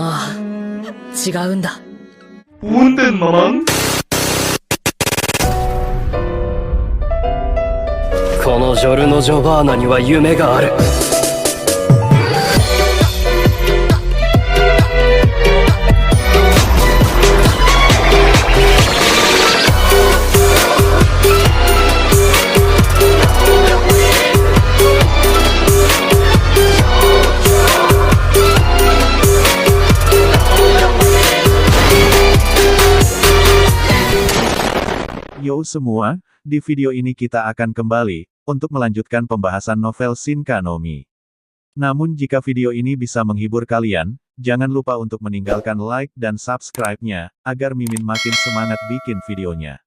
ああ、違うんだ。Punten, Mamang. このジョルノ・ジョバーナには夢がある。Yo semua, di video ini kita akan kembali, untuk melanjutkan pembahasan novel Shinka no Mi. Namun jika video ini bisa menghibur kalian, jangan lupa untuk meninggalkan like dan subscribe-nya, agar Mimin makin semangat bikin videonya.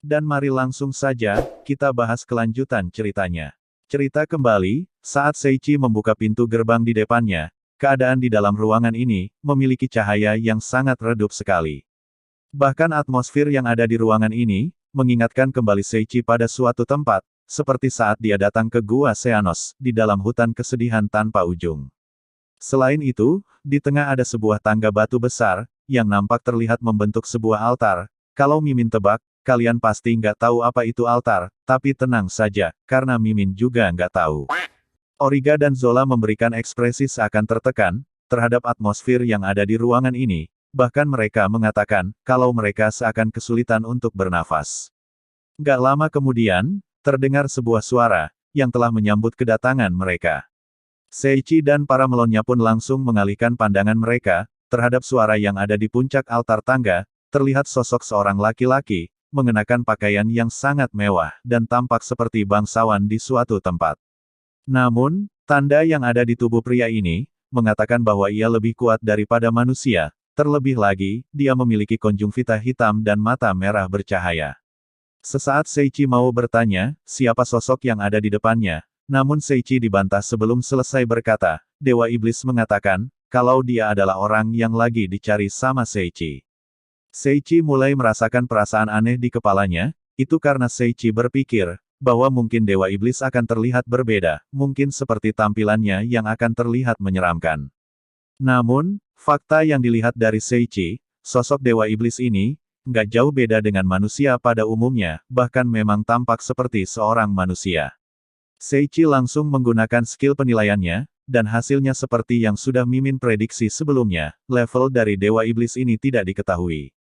Dan mari langsung saja, kita bahas kelanjutan ceritanya. Cerita kembali, saat Seiichi membuka pintu gerbang di depannya, keadaan di dalam ruangan ini, memiliki cahaya yang sangat redup sekali. Bahkan atmosfer yang ada di ruangan ini, mengingatkan kembali Seiichi pada suatu tempat, seperti saat dia datang ke Gua Seanos, di dalam hutan kesedihan tanpa ujung. Selain itu, di tengah ada sebuah tangga batu besar, yang nampak terlihat membentuk sebuah altar. Kalau Mimin tebak, kalian pasti nggak tahu apa itu altar, tapi tenang saja, karena Mimin juga nggak tahu. Origa dan Zola memberikan ekspresi seakan tertekan, terhadap atmosfer yang ada di ruangan ini. Bahkan mereka mengatakan, kalau mereka seakan kesulitan untuk bernafas. Gak lama kemudian, terdengar sebuah suara, yang telah menyambut kedatangan mereka. Seiichi dan para melonnya pun langsung mengalihkan pandangan mereka, terhadap suara yang ada di puncak altar tangga, terlihat sosok seorang laki-laki, mengenakan pakaian yang sangat mewah, dan tampak seperti bangsawan di suatu tempat. Namun, tanda yang ada di tubuh pria ini, mengatakan bahwa ia lebih kuat daripada manusia. Terlebih lagi, dia memiliki konjungvita hitam dan mata merah bercahaya. Sesaat Seiichi mau bertanya, siapa sosok yang ada di depannya, namun Seiichi dibantah sebelum selesai berkata, Dewa Iblis mengatakan, kalau dia adalah orang yang lagi dicari sama Seiichi. Seiichi mulai merasakan perasaan aneh di kepalanya, itu karena Seiichi berpikir, bahwa mungkin Dewa Iblis akan terlihat berbeda, mungkin seperti tampilannya yang akan terlihat menyeramkan. Namun, fakta yang dilihat dari Seiichi, sosok Dewa Iblis ini, nggak jauh beda dengan manusia pada umumnya, bahkan memang tampak seperti seorang manusia. Seiichi langsung menggunakan skill penilaiannya, dan hasilnya seperti yang sudah Mimin prediksi sebelumnya, level dari Dewa Iblis ini tidak diketahui.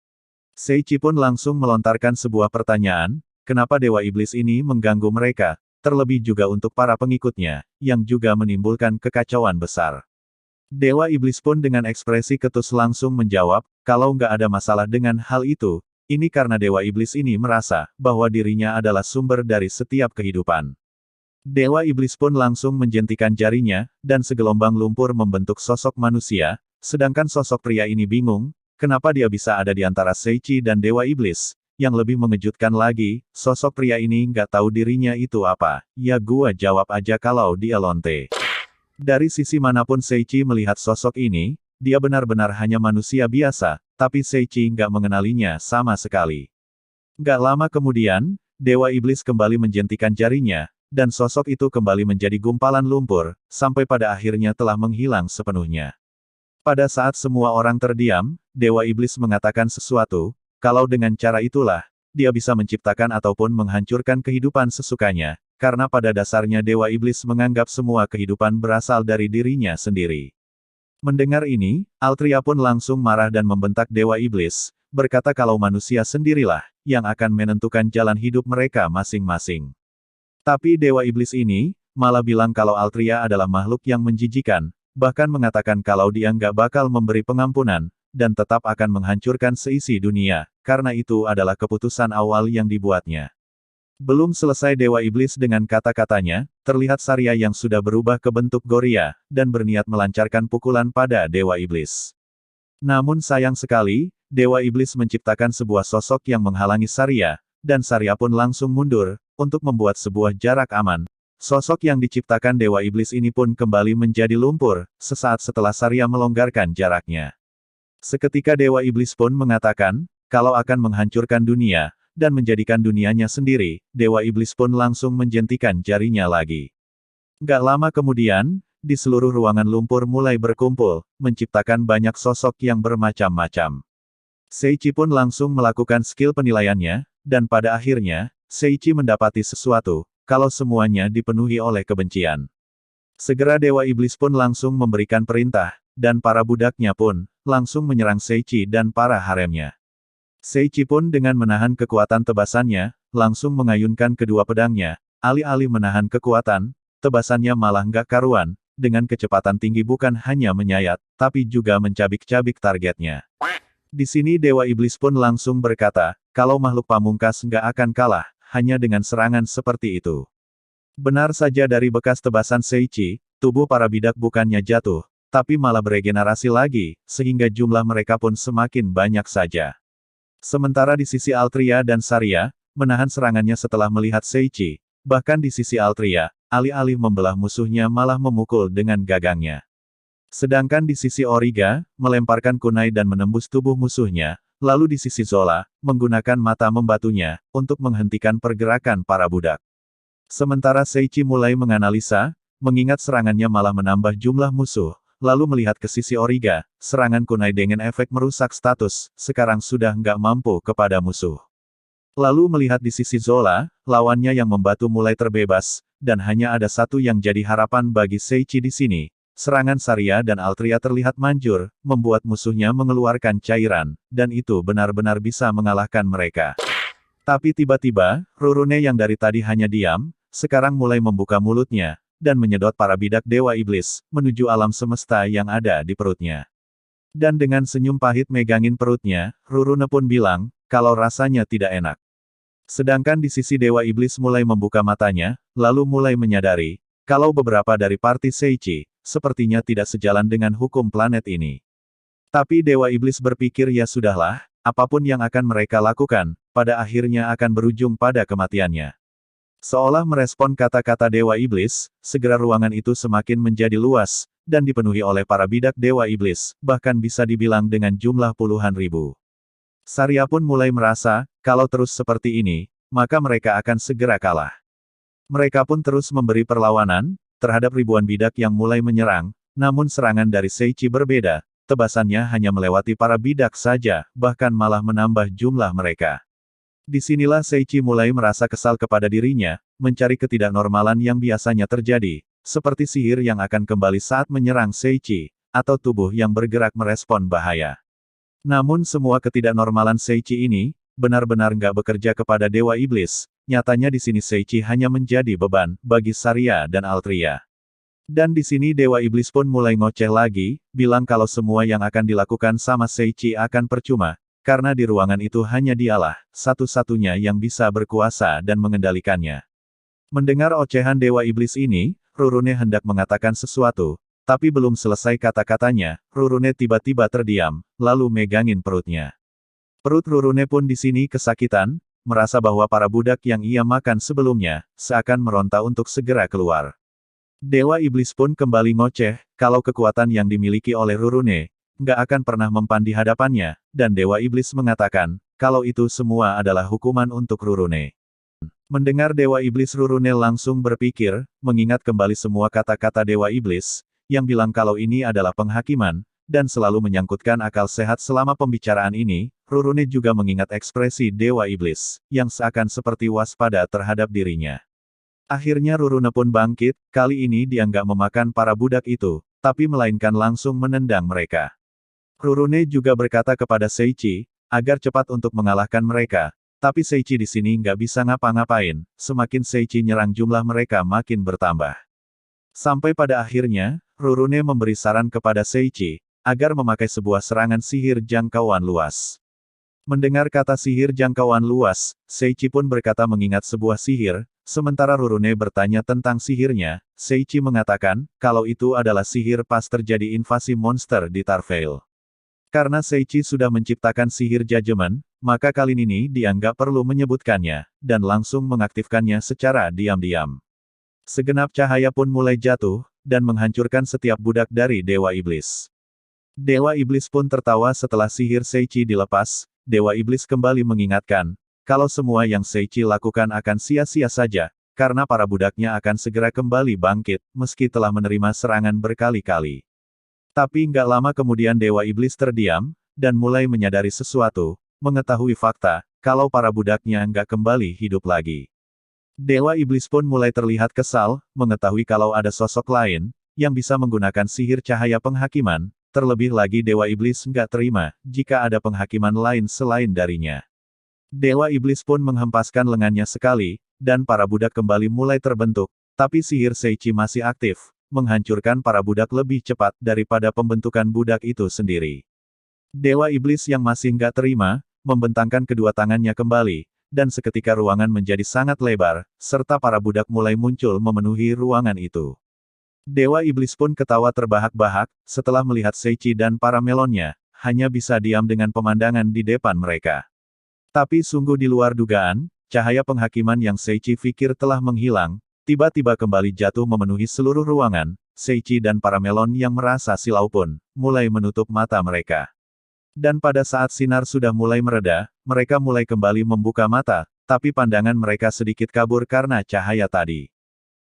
Seiichi pun langsung melontarkan sebuah pertanyaan, kenapa Dewa Iblis ini mengganggu mereka, terlebih juga untuk para pengikutnya, yang juga menimbulkan kekacauan besar. Dewa Iblis pun dengan ekspresi ketus langsung menjawab, kalau nggak ada masalah dengan hal itu, ini karena Dewa Iblis ini merasa, bahwa dirinya adalah sumber dari setiap kehidupan. Dewa Iblis pun langsung menjentikan jarinya, dan segelombang lumpur membentuk sosok manusia, sedangkan sosok pria ini bingung, kenapa dia bisa ada di antara Seiichi dan Dewa Iblis. Yang lebih mengejutkan lagi, sosok pria ini nggak tahu dirinya itu apa, ya gua jawab aja kalau dia lonte. Dari sisi manapun Seiichi melihat sosok ini, dia benar-benar hanya manusia biasa, tapi Seiichi nggak mengenalinya sama sekali. Nggak lama kemudian, Dewa Iblis kembali menjentikan jarinya, dan sosok itu kembali menjadi gumpalan lumpur, sampai pada akhirnya telah menghilang sepenuhnya. Pada saat semua orang terdiam, Dewa Iblis mengatakan sesuatu, kalau dengan cara itulah, dia bisa menciptakan ataupun menghancurkan kehidupan sesukanya. Karena pada dasarnya Dewa Iblis menganggap semua kehidupan berasal dari dirinya sendiri. Mendengar ini, Altria pun langsung marah dan membentak Dewa Iblis, berkata kalau manusia sendirilah, yang akan menentukan jalan hidup mereka masing-masing. Tapi Dewa Iblis ini, malah bilang kalau Altria adalah makhluk yang menjijikan, bahkan mengatakan kalau dia nggak bakal memberi pengampunan, dan tetap akan menghancurkan seisi dunia, karena itu adalah keputusan awal yang dibuatnya. Belum selesai Dewa Iblis dengan kata-katanya, terlihat Saria yang sudah berubah ke bentuk Goria, dan berniat melancarkan pukulan pada Dewa Iblis. Namun sayang sekali, Dewa Iblis menciptakan sebuah sosok yang menghalangi Saria, dan Saria pun langsung mundur, untuk membuat sebuah jarak aman. Sosok yang diciptakan Dewa Iblis ini pun kembali menjadi lumpur, sesaat setelah Saria melonggarkan jaraknya. Seketika Dewa Iblis pun mengatakan, kalau akan menghancurkan dunia, dan menjadikan dunianya sendiri, Dewa Iblis pun langsung menjentikan jarinya lagi. Gak lama kemudian, di seluruh ruangan lumpur mulai berkumpul, menciptakan banyak sosok yang bermacam-macam. Seiichi pun langsung melakukan skill penilaiannya, dan pada akhirnya, Seiichi mendapati sesuatu, kalau semuanya dipenuhi oleh kebencian. Segera Dewa Iblis pun langsung memberikan perintah, dan para budaknya pun, langsung menyerang Seiichi dan para haremnya. Seiichi pun dengan menahan kekuatan tebasannya, langsung mengayunkan kedua pedangnya, alih-alih menahan kekuatan, tebasannya malah nggak karuan, dengan kecepatan tinggi bukan hanya menyayat, tapi juga mencabik-cabik targetnya. Di sini Dewa Iblis pun langsung berkata, kalau makhluk pamungkas nggak akan kalah, hanya dengan serangan seperti itu. Benar saja dari bekas tebasan Seiichi, tubuh para bidak bukannya jatuh, tapi malah beregenerasi lagi, sehingga jumlah mereka pun semakin banyak saja. Sementara di sisi Altria dan Saria, menahan serangannya setelah melihat Seiichi, bahkan di sisi Altria, alih-alih membelah musuhnya malah memukul dengan gagangnya. Sedangkan di sisi Origa, melemparkan kunai dan menembus tubuh musuhnya, lalu di sisi Zola, menggunakan mata membatunya, untuk menghentikan pergerakan para budak. Sementara Seiichi mulai menganalisa, mengingat serangannya malah menambah jumlah musuh, lalu melihat ke sisi Origa, serangan kunai dengan efek merusak status, sekarang sudah nggak mampu kepada musuh. Lalu melihat di sisi Zola, lawannya yang membatu mulai terbebas, dan hanya ada satu yang jadi harapan bagi Seiichi di sini. Serangan Saria dan Altria terlihat manjur, membuat musuhnya mengeluarkan cairan, dan itu benar-benar bisa mengalahkan mereka. Tapi tiba-tiba, Rurune yang dari tadi hanya diam, sekarang mulai membuka mulutnya, dan menyedot para bidak Dewa Iblis, menuju alam semesta yang ada di perutnya. Dan dengan senyum pahit megangin perutnya, Rurune pun bilang, kalau rasanya tidak enak. Sedangkan di sisi Dewa Iblis mulai membuka matanya, lalu mulai menyadari, kalau beberapa dari parti Seiichi, sepertinya tidak sejalan dengan hukum planet ini. Tapi Dewa Iblis berpikir ya sudahlah, apapun yang akan mereka lakukan, pada akhirnya akan berujung pada kematiannya. Seolah merespon kata-kata Dewa Iblis, segera ruangan itu semakin menjadi luas, dan dipenuhi oleh para bidak Dewa Iblis, bahkan bisa dibilang dengan jumlah puluhan ribu. Saria pun mulai merasa, kalau terus seperti ini, maka mereka akan segera kalah. Mereka pun terus memberi perlawanan, terhadap ribuan bidak yang mulai menyerang, namun serangan dari Seiichi berbeda, tebasannya hanya melewati para bidak saja, bahkan malah menambah jumlah mereka. Disinilah Seiichi mulai merasa kesal kepada dirinya, mencari ketidaknormalan yang biasanya terjadi, seperti sihir yang akan kembali saat menyerang Seiichi, atau tubuh yang bergerak merespon bahaya. Namun semua ketidaknormalan Seiichi ini, benar-benar nggak bekerja kepada Dewa Iblis. Nyatanya di sini Seiichi hanya menjadi beban bagi Saria dan Altria. Dan di sini Dewa Iblis pun mulai ngoceh lagi, bilang kalau semua yang akan dilakukan sama Seiichi akan percuma, karena di ruangan itu hanya dialah, satu-satunya yang bisa berkuasa dan mengendalikannya. Mendengar ocehan Dewa Iblis ini, Rurune hendak mengatakan sesuatu, tapi belum selesai kata-katanya, Rurune tiba-tiba terdiam, lalu megangin perutnya. Perut Rurune pun di sini kesakitan, merasa bahwa para budak yang ia makan sebelumnya, seakan meronta untuk segera keluar. Dewa Iblis pun kembali ngoceh, kalau kekuatan yang dimiliki oleh Rurune, nggak akan pernah mempan di hadapannya, dan Dewa Iblis mengatakan, kalau itu semua adalah hukuman untuk Rurune. Mendengar Dewa Iblis Rurune langsung berpikir, mengingat kembali semua kata-kata Dewa Iblis, yang bilang kalau ini adalah penghakiman, dan selalu menyangkutkan akal sehat selama pembicaraan ini, Rurune juga mengingat ekspresi Dewa Iblis, yang seakan seperti waspada terhadap dirinya. Akhirnya Rurune pun bangkit, kali ini dia nggak memakan para budak itu, tapi melainkan langsung menendang mereka. Rurune juga berkata kepada Seiichi, agar cepat untuk mengalahkan mereka, tapi Seiichi di sini nggak bisa ngapa-ngapain, semakin Seiichi nyerang jumlah mereka makin bertambah. Sampai pada akhirnya, Rurune memberi saran kepada Seiichi, agar memakai sebuah serangan sihir jangkauan luas. Mendengar kata sihir jangkauan luas, Seiichi pun berkata mengingat sebuah sihir, sementara Rurune bertanya tentang sihirnya, Seiichi mengatakan, kalau itu adalah sihir pas terjadi invasi monster di Tarvale. Karena Seiichi sudah menciptakan sihir judgment, maka kali ini dia nggak perlu menyebutkannya, dan langsung mengaktifkannya secara diam-diam. Segenap cahaya pun mulai jatuh, dan menghancurkan setiap budak dari Dewa Iblis. Dewa Iblis pun tertawa setelah sihir Seiichi dilepas. Dewa Iblis kembali mengingatkan, kalau semua yang Seiichi lakukan akan sia-sia saja, karena para budaknya akan segera kembali bangkit, meski telah menerima serangan berkali-kali. Tapi nggak lama kemudian Dewa Iblis terdiam, dan mulai menyadari sesuatu, mengetahui fakta, kalau para budaknya nggak kembali hidup lagi. Dewa Iblis pun mulai terlihat kesal, mengetahui kalau ada sosok lain, yang bisa menggunakan sihir cahaya penghakiman, terlebih lagi Dewa Iblis nggak terima, jika ada penghakiman lain selain darinya. Dewa Iblis pun menghempaskan lengannya sekali, dan para budak kembali mulai terbentuk, tapi sihir Seichi masih aktif, menghancurkan para budak lebih cepat daripada pembentukan budak itu sendiri. Dewa Iblis yang masih nggak terima, membentangkan kedua tangannya kembali, dan seketika ruangan menjadi sangat lebar, serta para budak mulai muncul memenuhi ruangan itu. Dewa Iblis pun ketawa terbahak-bahak, setelah melihat Seichi dan para melonnya, hanya bisa diam dengan pemandangan di depan mereka. Tapi sungguh di luar dugaan, cahaya penghakiman yang Seichi pikir telah menghilang, tiba-tiba kembali jatuh memenuhi seluruh ruangan. Seichi dan para melon yang merasa silau pun, mulai menutup mata mereka. Dan pada saat sinar sudah mulai mereda, mereka mulai kembali membuka mata, tapi pandangan mereka sedikit kabur karena cahaya tadi.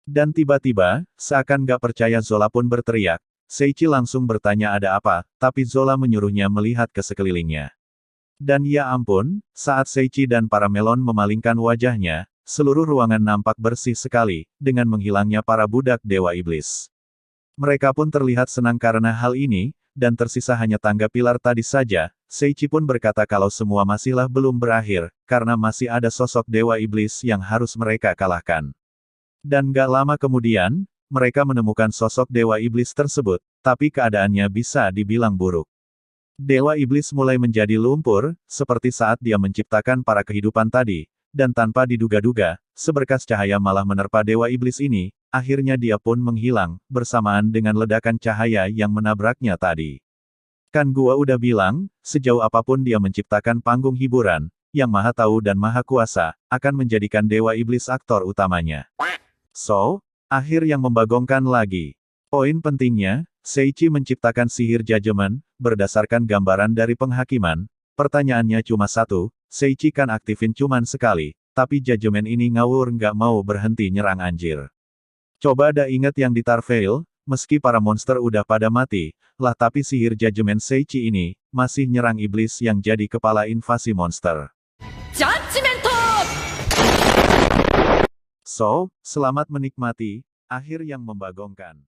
Dan tiba-tiba, seakan gak percaya Zola pun berteriak. Seichi langsung bertanya ada apa, tapi Zola menyuruhnya melihat ke sekelilingnya. Dan ya ampun, saat Seichi dan para melon memalingkan wajahnya, seluruh ruangan nampak bersih sekali, dengan menghilangnya para budak Dewa Iblis. Mereka pun terlihat senang karena hal ini, dan tersisa hanya tangga pilar tadi saja. Seichi pun berkata kalau semua masihlah belum berakhir, karena masih ada sosok Dewa Iblis yang harus mereka kalahkan. Dan gak lama kemudian, mereka menemukan sosok Dewa Iblis tersebut, tapi keadaannya bisa dibilang buruk. Dewa Iblis mulai menjadi lumpur, seperti saat dia menciptakan para kehidupan tadi, dan tanpa diduga-duga, seberkas cahaya malah menerpa Dewa Iblis ini, akhirnya dia pun menghilang, bersamaan dengan ledakan cahaya yang menabraknya tadi. Kan gua udah bilang, sejauh apapun dia menciptakan panggung hiburan, yang maha tahu dan maha kuasa, akan menjadikan Dewa Iblis aktor utamanya. So, akhir yang membagongkan lagi. Poin pentingnya, Seichi menciptakan sihir judgment, berdasarkan gambaran dari penghakiman. Pertanyaannya cuma satu, Seichi kan aktifin cuman sekali, tapi judgment ini ngawur nggak mau berhenti nyerang anjir. Coba dah inget yang di Tarveil, meski para monster udah pada mati, lah tapi sihir judgment Seichi ini, masih nyerang iblis yang jadi kepala invasi monster. Judgment! So, selamat menikmati, akhir yang membagongkan.